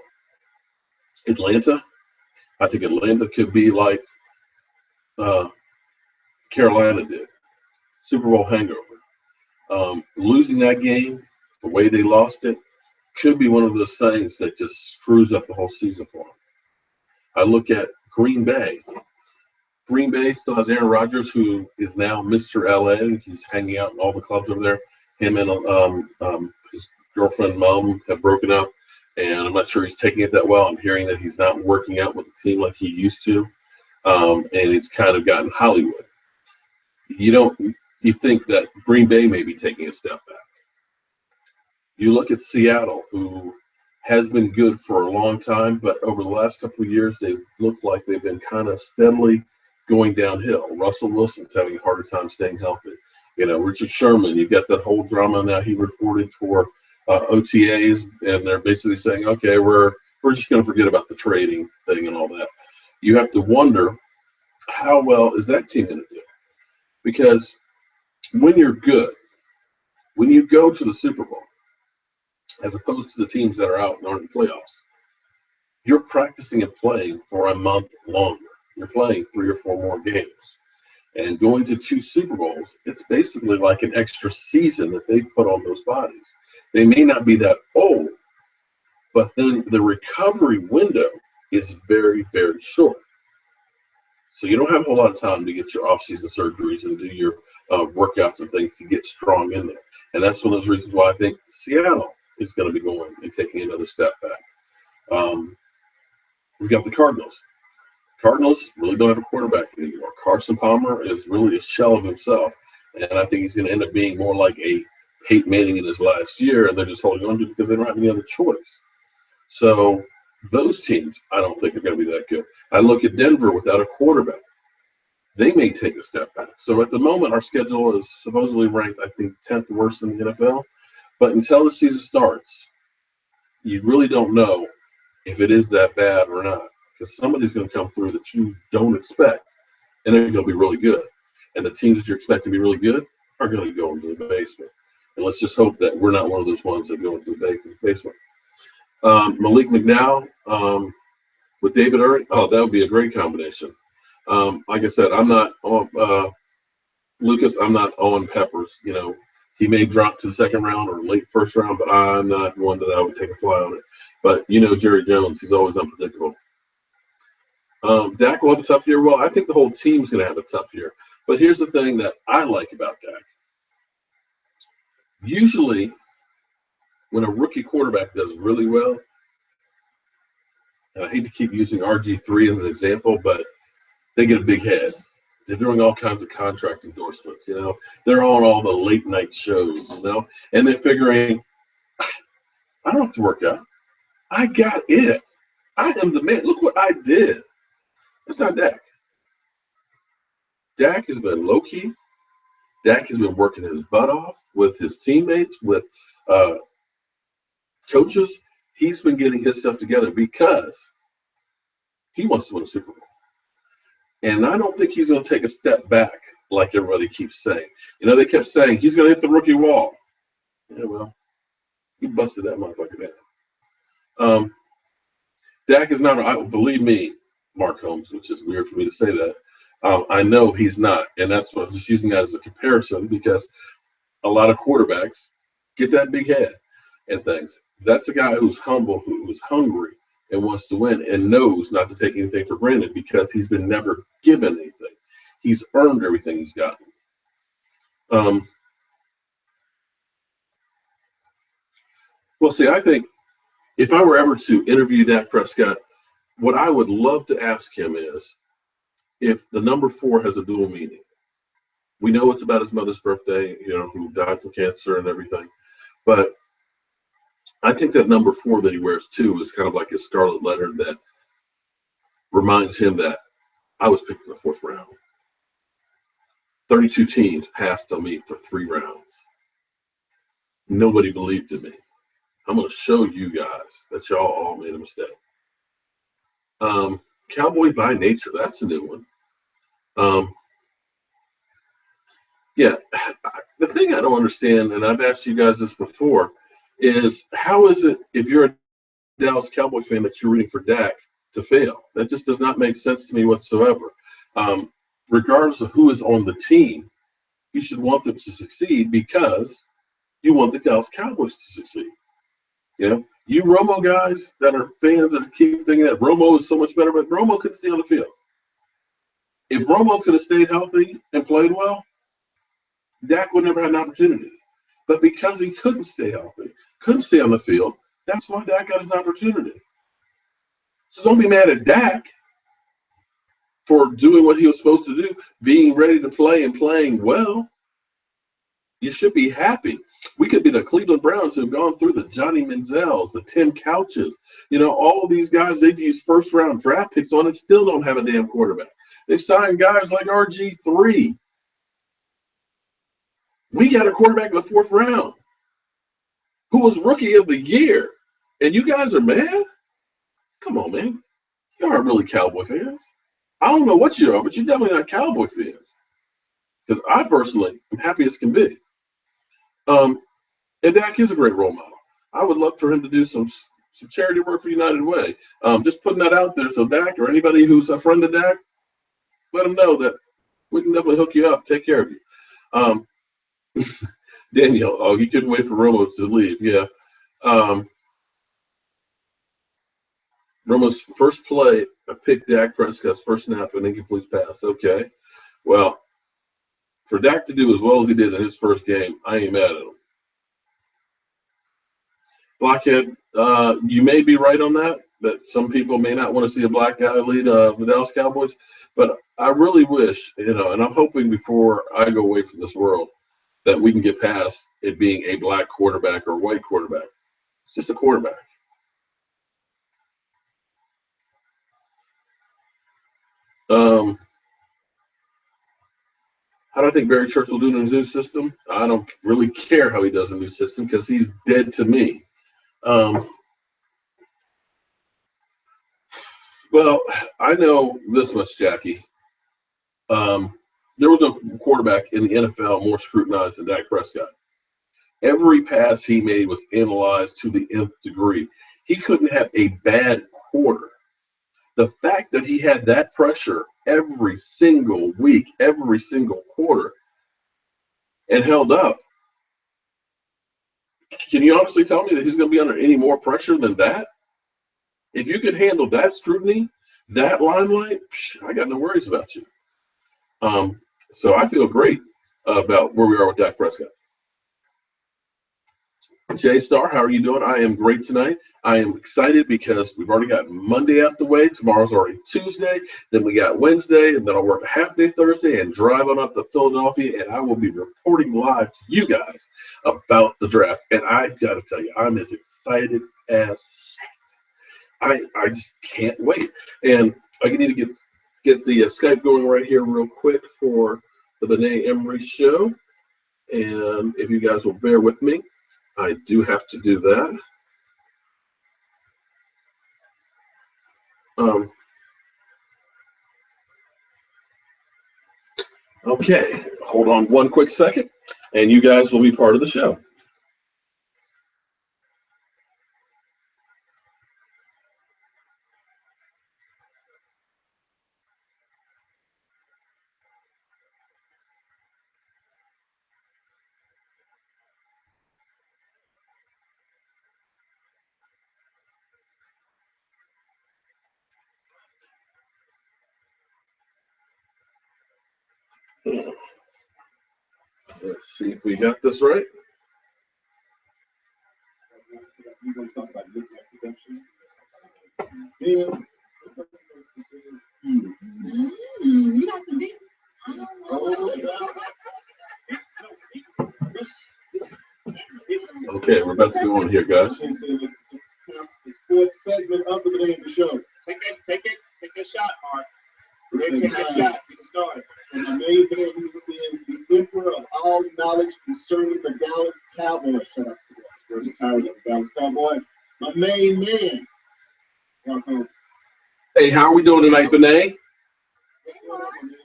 Atlanta. I think Atlanta could be like uh, Carolina did, Super Bowl hangover. Losing that game, the way they lost it, could be one of those things that just screws up the whole season for them. I look at Green Bay. Green Bay still has Aaron Rodgers, who is now Mr. LA. He's hanging out in all the clubs over there. Him and his girlfriend, mom, have broken up, and I'm not sure he's taking it that well. I'm hearing that he's not working out with the team like he used to, and it's kind of gotten Hollywood. You don't, you think that Green Bay may be taking a step back. You look at Seattle, who has been good for a long time, but over the last couple of years, they've looked like they've been kind of steadily going downhill. Russell Wilson's having a harder time staying healthy. You know, Richard Sherman, you've got that whole drama now. He reported for OTAs, and they're basically saying, okay, we're just going to forget about the trading thing and all that. You have to wonder, how well is that team going to do? Because when you're good, when you go to the Super Bowl, as opposed to the teams that are out and aren't in playoffs, you're practicing and playing for a month longer. You're playing 3 or 4 more games. And going to 2 Super Bowls, it's basically like an extra season that they put on those bodies. They may not be that old, but then the recovery window is very, very short. So you don't have a whole lot of time to get your off-season surgeries and do your workouts and things to get strong in there. And that's one of those reasons why I think Seattle is going to be going and taking another step back. We've got the Cardinals. Cardinals really don't have a quarterback anymore. Carson Palmer is really a shell of himself, and I think he's going to end up being more like a Peyton Manning in his last year, and they're just holding on to it because they don't have any other choice. So those teams, I don't think are going to be that good. I look at Denver without a quarterback. They may take a step back. So at the moment, our schedule is supposedly ranked, I think, 10th worst in the NFL. But until the season starts, you really don't know if it is that bad or not, because somebody's going to come through that you don't expect, and they're going to be really good. And the teams that you expect to be really good are going to go into the basement. And let's just hope that we're not one of those ones that go into the basement. Malik McDowell with David Irving, oh, that would be a great combination. Like I said, I'm not Lucas. I'm not Owen Peppers. You know, he may drop to the second round or late first round, but I'm not one that I would take a fly on it. But you know, Jerry Jones, he's always unpredictable. Dak will have a tough year. Well, I think the whole team's going to have a tough year. But here's the thing that I like about Dak. Usually, when a rookie quarterback does really well, and I hate to keep using RG3 as an example, but they get a big head. They're doing all kinds of contract endorsements, you know. They're on all the late night shows, you know, and they're figuring, I don't have to work out. I got it. I am the man. Look what I did. That's not Dak. Dak has been low key. Dak has been working his butt off with his teammates, with uh, coaches. He's been getting his stuff together because he wants to win a Super Bowl. And I don't think he's going to take a step back like everybody keeps saying. You know, they kept saying he's going to hit the rookie wall. Yeah, well, he busted that motherfucker down. Dak is not, believe me, Mark Holmes, which is weird for me to say that. I know he's not. And that's what I'm just using that as a comparison because a lot of quarterbacks get that big head and things. That's a guy who's humble, who's hungry, and wants to win and knows not to take anything for granted because he's been never given anything. He's earned everything he's gotten. Well, see, I think if I were ever to interview Dak Prescott, what I would love to ask him is if the number 4 has a dual meaning. We know it's about his mother's birthday, you know, who died from cancer and everything. But I think that number 4 that he wears too is kind of like his scarlet letter that reminds him that I was picked in the 4th round. 32 teams passed on me for 3 rounds. Nobody believed in me. I'm going to show you guys that y'all all made a mistake. Cowboy by nature, that's a new one. Yeah, the thing I don't understand, and I've asked you guys this before, is how is it if you're a Dallas Cowboy fan that you're rooting for Dak to fail. That just does not make sense to me whatsoever. Regardless of who is on the team, you should want them to succeed because you want the Dallas Cowboys to succeed. You know, you Romo guys that are fans that keep thinking that Romo is so much better, but Romo couldn't stay on the field. If Romo could have stayed healthy and played well, Dak would never have an opportunity. But because he couldn't stay healthy, couldn't stay on the field, that's why Dak got his opportunity. So don't be mad at Dak for doing what he was supposed to do, being ready to play and playing well. You should be happy. We could be the Cleveland Browns who've gone through the Johnny Manziels, the Tim Couches, all of these guys they've used first-round draft picks on and still don't have a damn quarterback. They've signed guys like RG3. We got a quarterback in the 4th round who was rookie of the year, and you guys are mad? Come on, man. You aren't really Cowboy fans. I don't know what you are, but you're definitely not Cowboy fans. Because I personally am happy as can be. And Dak is a great role model. I would love for him to do some charity work for United Way. Just putting that out there so Dak or anybody who's a friend of Dak, let him know that we can definitely hook you up, take care of you. Daniel, oh, you couldn't wait for Romo to leave. Yeah. Romo's first play, I picked Dak Prescott's first snap and incomplete pass. Okay. Well, for Dak to do as well as he did in his first game, I ain't mad at him. Blockhead, you may be right on that some people may not want to see a black guy lead the Dallas Cowboys, but I really wish, and I'm hoping before I go away from this world that we can get past it being a black quarterback or white quarterback. It's just a quarterback. How do I think Barry Church will do in his new system? I don't really care how he does a new system because he's dead to me. Well, I know this much, Jackie. There was no quarterback in the NFL more scrutinized than Dak Prescott. Every pass he made was analyzed to the nth degree. He couldn't have a bad quarter. The fact that he had that pressure every single week, every single quarter, and held up. Can you honestly tell me that he's going to be under any more pressure than that? If you could handle that scrutiny, that limelight, I got no worries about you. So I feel great about where we are with Dak Prescott. Jay Star, how are you doing? I am great tonight. I am excited because we've already got Monday out the way. Tomorrow's already Tuesday. Then we got Wednesday, and then I'll work a half day Thursday and drive on up to Philadelphia, and I will be reporting live to you guys about the draft. And I got to tell you, I'm as excited as I just can't wait. And I need to get the Skype going right here real quick for the Benet Emery show. And if you guys will bear with me, I do have to do that. Okay, hold on one quick second, and you guys will be part of the show. Let's see if we got this right. We're going to talk about good production. You got some business? Okay, we're about to go on here, guys. The sports segment of the beginning of the show. Take a shot, Mark. Take a shot. Get started. And the main man who is the emperor of all knowledge concerning the Dallas Cowboys. Shut up. We're retired as Dallas Cowboys. My main man. Welcome. Hey, how are we doing tonight, Benet?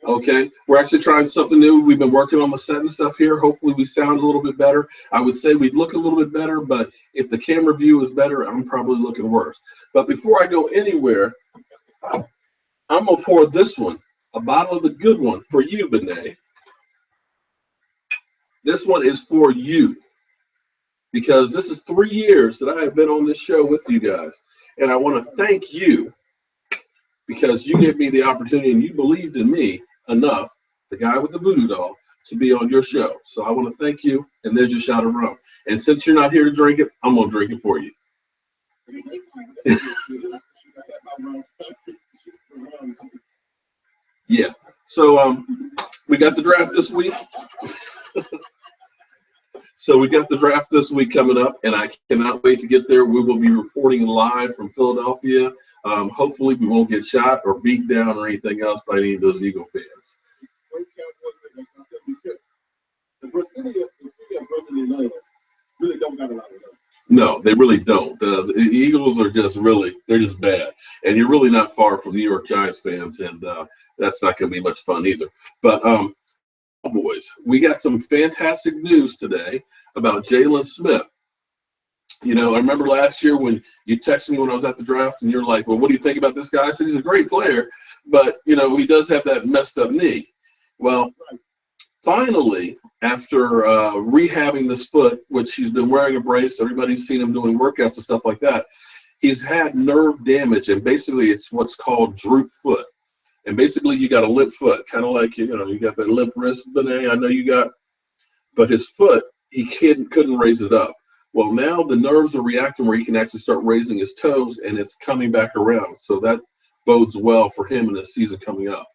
Okay, we're actually trying something new. We've been working on the set and stuff here. Hopefully we sound a little bit better. I would say we'd look a little bit better, but if the camera view is better, I'm probably looking worse. But before I go anywhere, I'm gonna pour this one, a bottle of the good one, for you, Benet. This one is for you because this is 3 years that I have been on this show with you guys, and I want to thank you because you gave me the opportunity and you believed in me enough, the guy with the voodoo doll, to be on your show. So I want to thank you, and there's your shot of rum. And since you're not here to drink it, I'm gonna drink it for you. Yeah. So we got the draft this week. So we got the draft this week coming up, and I cannot wait to get there. We will be reporting live from Philadelphia. Hopefully, we won't get shot or beat down or anything else by any of those Eagle fans. The city of brotherly love really don't got a lot of love. No, they really don't. The Eagles are just they're just bad. And you're really not far from New York Giants fans, and that's not going to be much fun either. But Cowboys, we got some fantastic news today about Jalen Smith. You know, I remember last year when you texted me when I was at the draft, and you're like, well, what do you think about this guy? I said, he's a great player, but, you know, he does have that messed up knee. Well, finally, after rehabbing this foot, which he's been wearing a brace, everybody's seen him doing workouts and stuff like that, he's had nerve damage, and basically it's what's called droop foot. And basically you got a limp foot, kind of like, you know, you got that limp wrist, Benet, I know you got, but his foot, he couldn't raise it up. Well, now the nerves are reacting where he can actually start raising his toes, and it's coming back around. So that bodes well for him in the season coming up.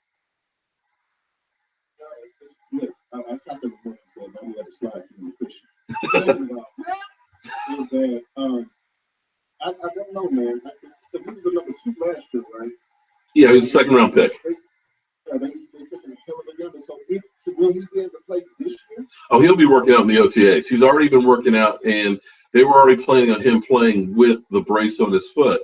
I can't remember what you said, but I'm going to slide in the Christian. Second of all, is that I don't know, man. He was the number 2 last year, right? Yeah, he was a second-round pick. They took him a hell of a gun. So will he be able to play this year? Oh, he'll be working out in the OTAs. He's already been working out, and they were already planning on him playing with the brace on his foot,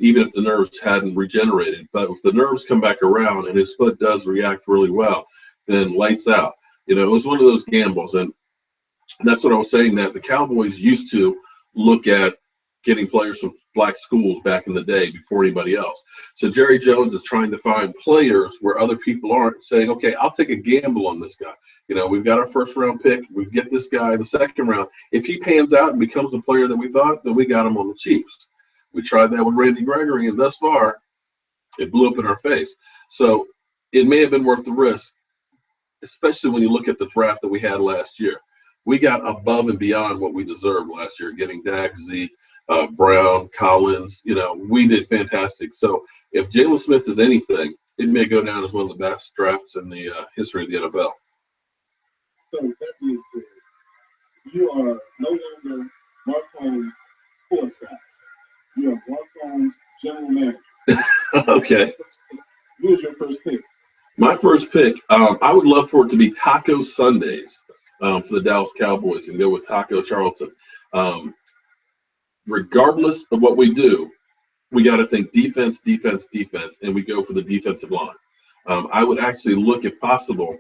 even if the nerves hadn't regenerated. But if the nerves come back around and his foot does react really well, then lights out. You know, it was one of those gambles, and that's what I was saying, that the Cowboys used to look at getting players from black schools back in the day before anybody else. So Jerry Jones is trying to find players where other people aren't, saying, okay, I'll take a gamble on this guy. You know, we've got our first-round pick. We get this guy in the second round. If he pans out and becomes a player that we thought, then we got him on the Chiefs. We tried that with Randy Gregory, and thus far, it blew up in our face. So it may have been worth the risk, especially when you look at the draft that we had last year. We got above and beyond what we deserved last year, getting Dak, Zeke, Brown, Collins. You know, we did fantastic. So if Jalen Smith is anything, it may go down as one of the best drafts in the history of the NFL. So that being said, you are no longer Mark Holmes' sports guy. You are Mark Holmes' general manager. Okay. Who was your first pick? My first pick, I would love for it to be Taco Sundays for the Dallas Cowboys and go with Taco Charlton. Regardless of what we do, we got to think defense, defense, defense, and we go for the defensive line. I would actually look, if possible,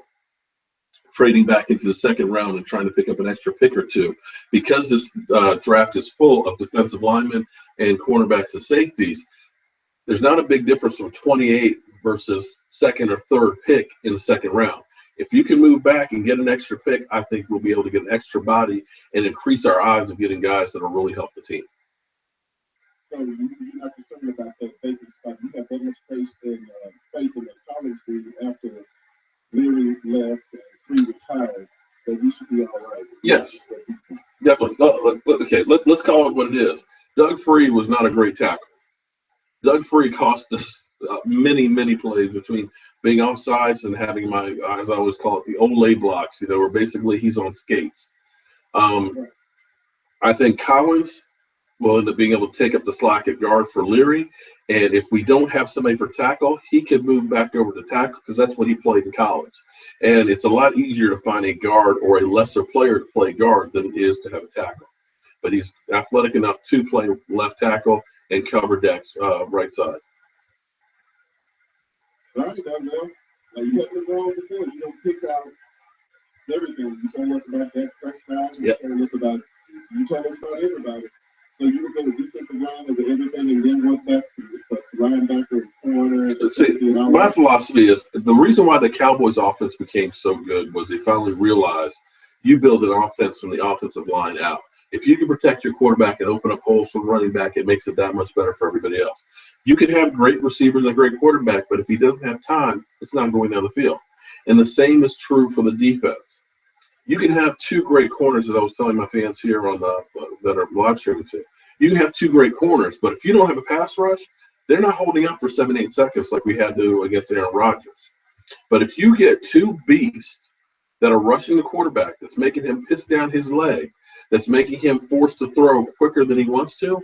trading back into the second round and trying to pick up an extra pick or two, because this draft is full of defensive linemen and cornerbacks and safeties. There's not a big difference from 28 versus second or third pick in the second round. If you can move back and get an extra pick, I think we'll be able to get an extra body and increase our odds of getting guys that will really help the team. So you're not concerned about that vacant spot. You have that much faith in the college group after Leary left and Free retired, that we should be all right. Yes, definitely. Okay, let's call it what it is. Doug Free was not a great tackle. Doug Free cost us many plays between being offsides and having my, as I always call it, the Olay blocks, you know, where basically he's on skates. I think Collins will end up being able to take up the slack at guard for Leary. And if we don't have somebody for tackle, he could move back over to tackle because that's what he played in college. And it's a lot easier to find a guard or a lesser player to play guard than it is to have a tackle. But he's athletic enough to play left tackle and cover Dak's right side. All right, well, you have been wrong before. You don't pick out everything. You told us about Dak Prescott. Yep. You told us about everybody. So you would go with defensive line over everything and then work back to linebacker, corner. See, my philosophy is the reason why the Cowboys offense became so good was they finally realized you build an offense from the offensive line out. If you can protect your quarterback and open up holes for the running back, it makes it that much better for everybody else. You can have great receivers and a great quarterback, but if he doesn't have time, it's not going down the field. And the same is true for the defense. You can have two great corners, that I was telling my fans here on the that are live streaming too. You can have two great corners, but if you don't have a pass rush, they're not holding up for 7-8 seconds like we had to against Aaron Rodgers. But if you get two beasts that are rushing the quarterback, that's making him piss down his leg, that's making him forced to throw quicker than he wants to,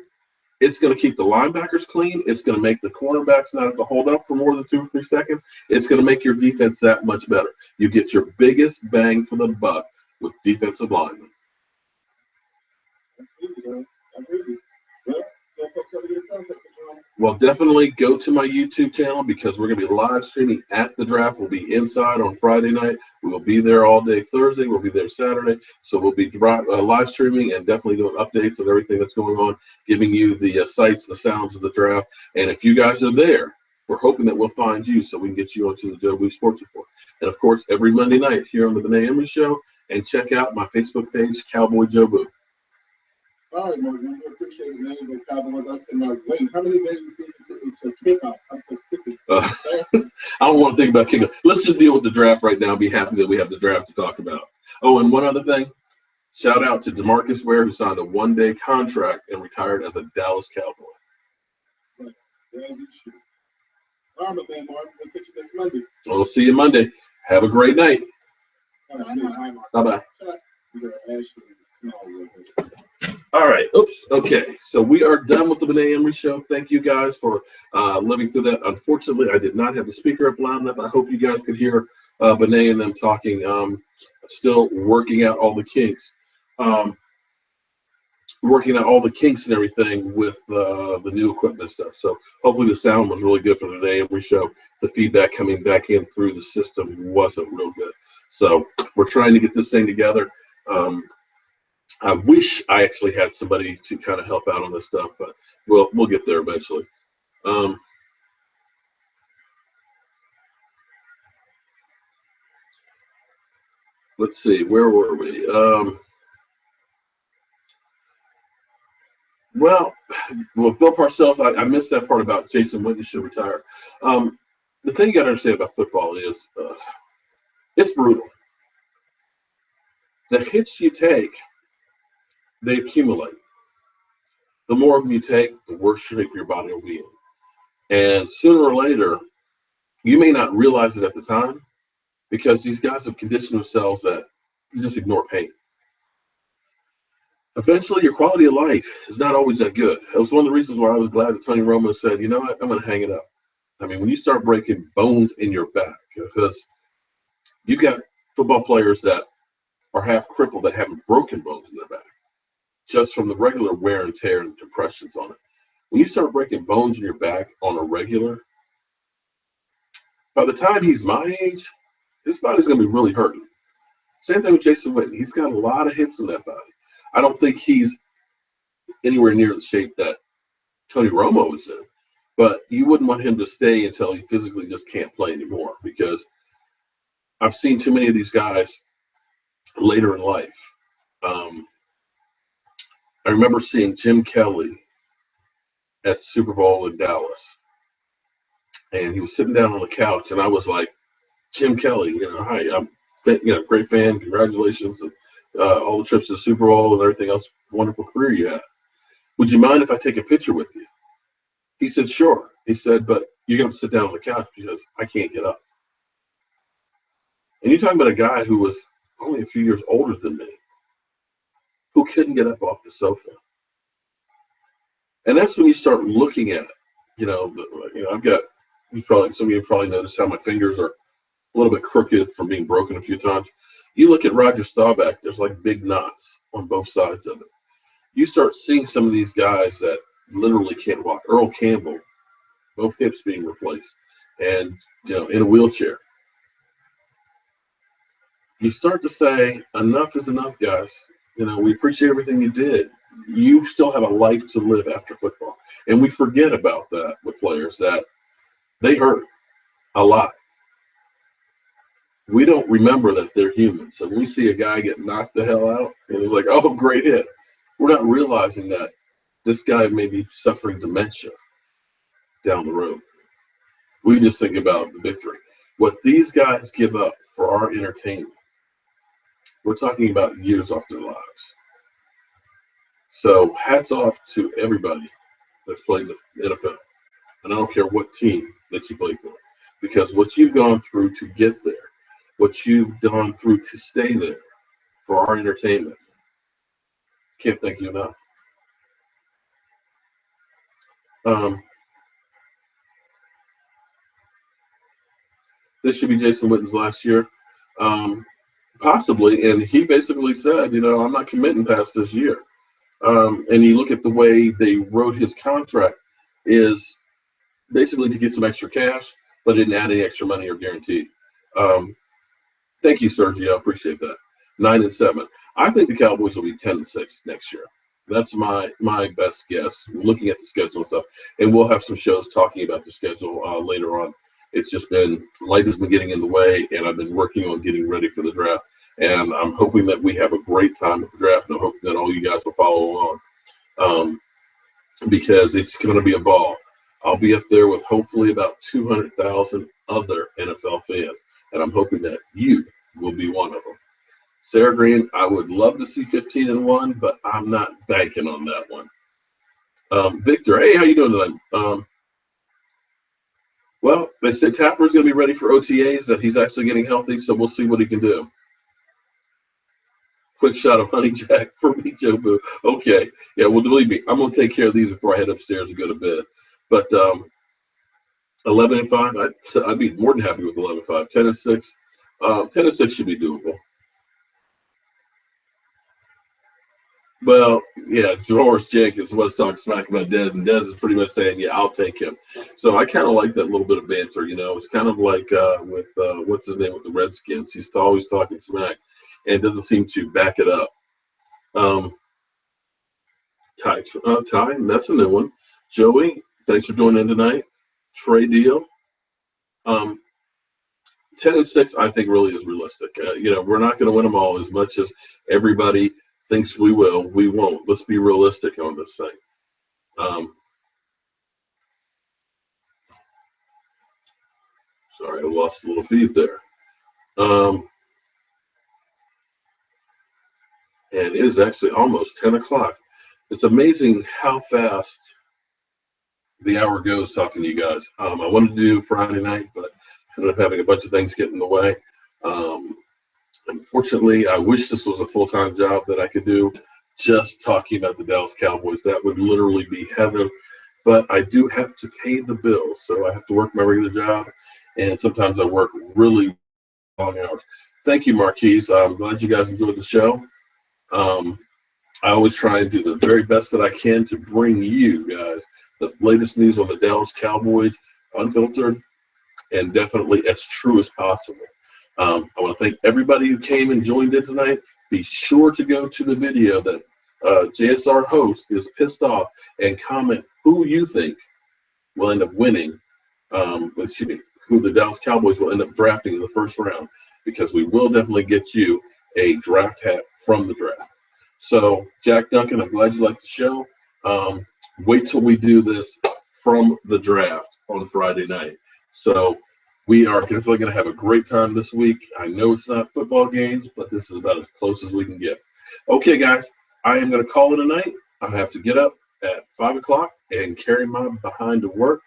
it's going to keep the linebackers clean. It's going to make the cornerbacks not have to hold up for more than 2 or 3 seconds. It's going to make your defense that much better. You get your biggest bang for the buck with defensive linemen. Well, definitely go to my YouTube channel because we're going to be live streaming at the draft. We'll be inside on Friday night. We will be there all day Thursday. We'll be there Saturday. So we'll be live streaming and definitely doing updates on everything that's going on, giving you the sights, the sounds of the draft. And if you guys are there, we're hoping that we'll find you so we can get you onto the Jobu Sports Report. And, of course, every Monday night here on the Benet Emery Show. And check out my Facebook page, CowboyJobu. All right, Morgan, we appreciate it, man. The Cowboys, I cannot wait. How many days is this until kickoff? I'm so sick of it. I don't want to think about kickoff. Let's just deal with the draft right now. Be happy that we have the draft to talk about. Oh, and one other thing. Shout out to DeMarcus Ware, who signed a 1-day contract and retired as a Dallas Cowboy. Right. All right, man, Mark. We'll catch you next Monday. We'll see you Monday. Have a great night. Bye-bye. All right. Oops. Okay. So we are done with the Benet Emery Show. Thank you guys for living through that. Unfortunately, I did not have the speaker up loud enough. I hope you guys could hear Benet and them talking. Still working out all the kinks. Working out all the kinks and everything with the new equipment stuff. So hopefully the sound was really good for the Benet Emery Show. The feedback coming back in through the system wasn't real good. So we're trying to get this thing together. I wish I actually had somebody to kind of help out on this stuff, but we'll get there eventually. Let's see, where were we? Well, Bill Parcells, I missed that part about Jason Witten should retire. The thing you got to understand about football is it's brutal. The hits you take, they accumulate. The more of them you take, the worse shape your body will be in. And sooner or later, you may not realize it at the time because these guys have conditioned themselves that you just ignore pain. Eventually, your quality of life is not always that good. That was one of the reasons why I was glad that Tony Romo said, you know what, I'm going to hang it up. I mean, when you start breaking bones in your back, because you've got football players that are half crippled that haven't broken bones in their back, just from the regular wear and tear and compressions on it. When you start breaking bones in your back on a regular, by the time he's my age, his body's going to be really hurting. Same thing with Jason Witten. He's got a lot of hits in that body. I don't think he's anywhere near the shape that Tony Romo is in, but you wouldn't want him to stay until he physically just can't play anymore, because I've seen too many of these guys later in life. I remember seeing Jim Kelly at the Super Bowl in Dallas, and he was sitting down on the couch, and I was like, Jim Kelly, hi, I'm great fan, congratulations, and all the trips to the Super Bowl and everything else, wonderful career you had. Would you mind if I take a picture with you? He said, sure. He said, but you're going to sit down on the couch because I can't get up. And you're talking about a guy who was only a few years older than me, who couldn't get up off the sofa. And that's when you start looking at, I've got, some of you probably noticed how my fingers are a little bit crooked from being broken a few times. You look at Roger Staubach, there's like big knots on both sides of it. You start seeing some of these guys that literally can't walk. Earl Campbell, both hips being replaced, and in a wheelchair. You start to say, enough is enough, guys. We appreciate everything you did, you still have a life to live after football. And we forget about that with players, that they hurt a lot. We don't remember that they're human. So when we see a guy get knocked the hell out, and it's like, oh, great hit, we're not realizing that this guy may be suffering dementia down the road. We just think about the victory. What these guys give up for our entertainment, we're talking about years off their lives. So hats off to everybody that's played the NFL. And I don't care what team that you play for. Because what you've gone through to get there, what you've gone through to stay there for our entertainment, can't thank you enough. This should be Jason Witten's last year. Possibly. And he basically said, I'm not committing past this year. And you look at the way they wrote his contract is basically to get some extra cash, but didn't add any extra money or guarantee. Thank you, Sergio. I appreciate that. 9-7. I think the Cowboys will be 10-6 next year. That's my best guess, looking at the schedule and stuff. And we'll have some shows talking about the schedule later on. It's just been, life has been getting in the way, and I've been working on getting ready for the draft. And I'm hoping that we have a great time at the draft, and I'm hoping that all you guys will follow along because it's going to be a ball. I'll be up there with hopefully about 200,000 other NFL fans, and I'm hoping that you will be one of them. Sarah Green, I would love to see 15-1, but I'm not banking on that one. Victor, hey, how you doing tonight? Well, they said Tapper's going to be ready for OTAs, that he's actually getting healthy, so we'll see what he can do. Quick shot of Honey Jack for me, Jobu. Okay. Yeah, well, believe me, I'm going to take care of these before I head upstairs and go to bed. But 11-5, I'd be more than happy with 11-5. 10-6. 10-6 should be doable. Well, yeah, George Jenkins was talking smack about Dez, and Dez is pretty much saying, yeah, I'll take him. So I kind of like that little bit of banter, It's kind of like with, what's his name, with the Redskins. He's always talking smack and doesn't seem to back it up. Ty, that's a new one. Joey, thanks for joining in tonight. Trey Deal. 10-6, I think, really is realistic. We're not going to win them all as much as everybody thinks we will. We won't. Let's be realistic on this thing. Sorry, I lost a little feed there. And it is actually almost 10 o'clock. It's amazing how fast the hour goes talking to you guys. I wanted to do Friday night, but ended up having a bunch of things get in the way. Unfortunately, I wish this was a full-time job that I could do just talking about the Dallas Cowboys. That would literally be heaven. But I do have to pay the bills, so I have to work my regular job, and sometimes I work really long hours. Thank you, Marquise. I'm glad you guys enjoyed the show. I always try and do the very best that I can to bring you guys the latest news on the Dallas Cowboys, unfiltered, and definitely as true as possible. I want to thank everybody who came and joined in tonight. Be sure to go to the video that JSR host is pissed off and comment who you think will end up winning, who the Dallas Cowboys will end up drafting in the first round, because we will definitely get you a draft hat from the draft. So, Jack Duncan, I'm glad you liked the show. Wait till we do this from the draft on Friday night. So we are definitely going to have a great time this week. I know it's not football games, but this is about as close as we can get. Okay, guys, I am going to call it a night. I have to get up at 5 o'clock and carry my behind to work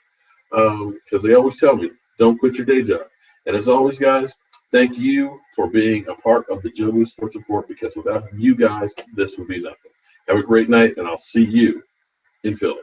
because they always tell me, don't quit your day job. And as always, guys, thank you for being a part of the Jobu Sports Report, because without you guys, this would be nothing. Have a great night, and I'll see you in Philly.